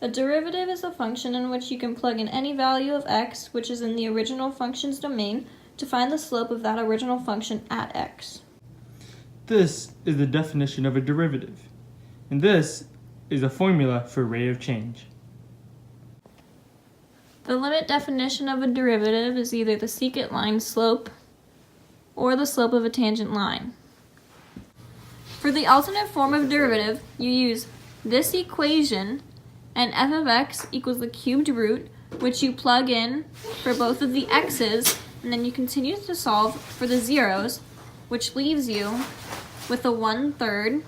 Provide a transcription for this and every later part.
A derivative is a function in which you can plug in any value of x, which is in the original function's domain, to find the slope of that original function at x. This is the definition of a derivative, and this is a formula for rate of change. The limit definition of a derivative is either the secant line slope or the slope of a tangent line. For the alternate form of derivative, you use this equation, and f of x equals the cubed root, which you plug in for both of the x's, and then you continue to solve for the zeros, which leaves you with a 1/3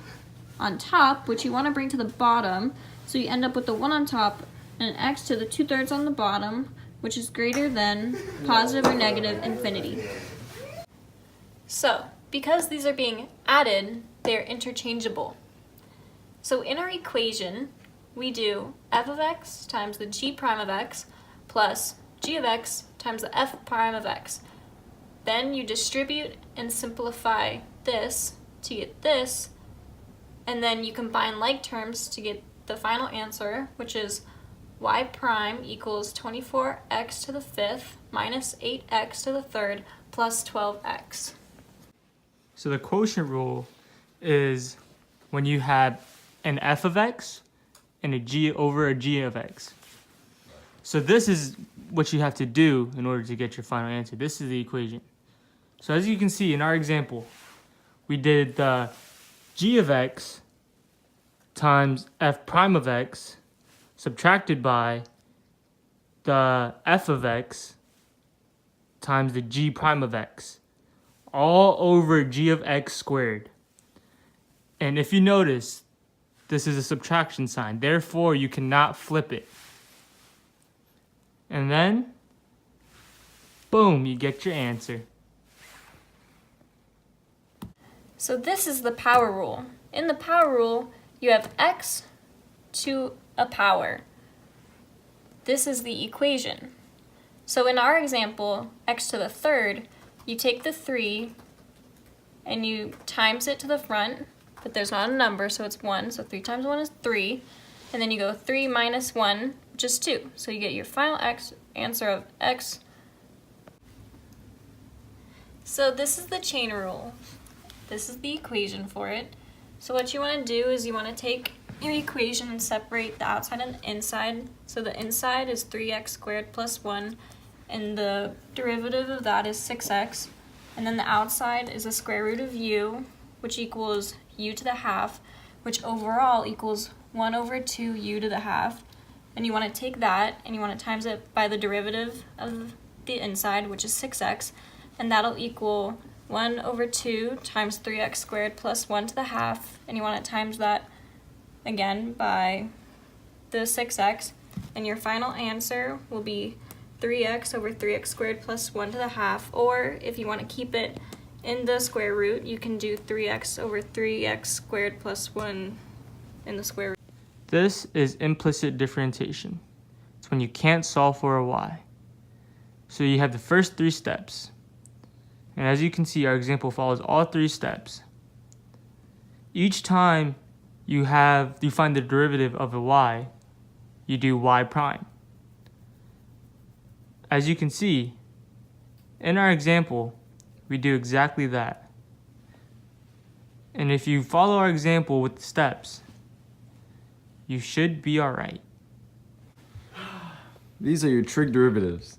on top, which you want to bring to the bottom, so you end up with the 1 on top and an x to the 2/3 on the bottom, which is greater than positive or negative infinity. So, because these are being added, they're interchangeable. So in our equation, we do f of x times the g prime of x plus g of x times the f prime of x. Then you distribute and simplify this to get this, and then you combine like terms to get the final answer, which is y prime equals 24x to the 5th minus 8x to the 3rd plus 12x. So the quotient rule is when you have an f of x and a g over a g of x. So this is what you have to do in order to get your final answer. This is the equation. So as you can see in our example, we did the g of x times f prime of x subtracted by the f of x times the g prime of x, all over g of x squared. And if you notice, this is a subtraction sign, therefore you cannot flip it. And then, boom, you get your answer. So this is the power rule. In the power rule, you have x to a power. This is the equation. So in our example, x to the 3rd, you take the 3 and you times it to the front, but there's not a number, so it's 1, so 3 times 1 is 3, and then you go 3 minus 1, which is 2. So you get your final answer of x. So this is the chain rule. This is the equation for it. So what you want to do is you want to take your equation and separate the outside and the inside. So the inside is 3x squared plus 1, and the derivative of that is 6x. And then the outside is the square root of u, which equals u to the half, which overall equals 1 over 2 u to the half. And you want to take that and you want to times it by the derivative of the inside, which is 6x, and that'll equal 1 over 2 times 3x squared plus 1 to the half, and you want to times that again by the 6x, and your final answer will be 3x over 3x squared plus 1 to the half, or if you want to keep it in the square root, you can do 3x over 3x squared plus 1 in the square root. This is implicit differentiation. It's when you can't solve for a y. So you have the first 3 steps. And as you can see, our example follows all 3 steps. Each time you find the derivative of a y, you do y prime. As you can see, in our example, we do exactly that. And if you follow our example with the steps, you should be all right. These are your trig derivatives.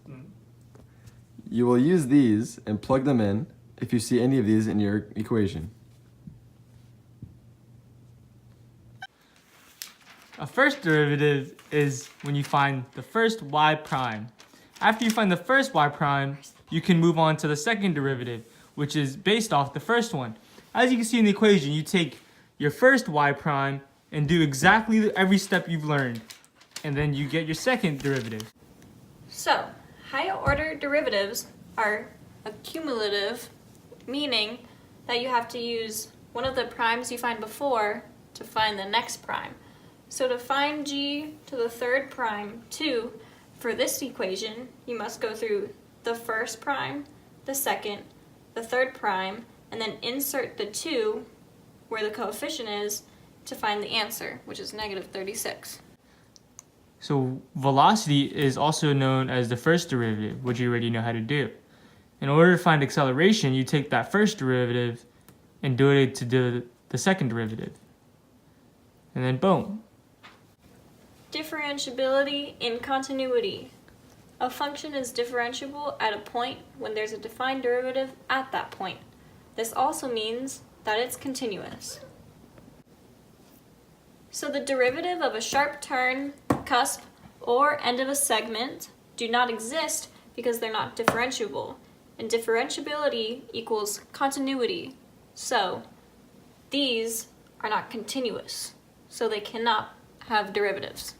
You will use these and plug them in if you see any of these in your equation. A first derivative is when you find the first y prime. After you find the first y prime, you can move on to the second derivative, which is based off the first one. As you can see in the equation, you take your first y prime and do exactly every step you've learned, and then you get your second derivative. So, higher order derivatives are accumulative, meaning that you have to use one of the primes you find before to find the next prime. So to find g to the 3rd prime 2, for this equation, you must go through the first prime, the second, the 3rd prime, and then insert the 2 where the coefficient is to find the answer, which is negative 36. So velocity is also known as the first derivative, which you already know how to do. In order to find acceleration, you take that first derivative and do it to do the second derivative. And then boom. Differentiability in continuity. A function is differentiable at a point when there's a defined derivative at that point. This also means that it's continuous. So the derivative of a sharp turn, cusp, or end of a segment do not exist because they're not differentiable. And differentiability equals continuity. So these are not continuous. So they cannot have derivatives.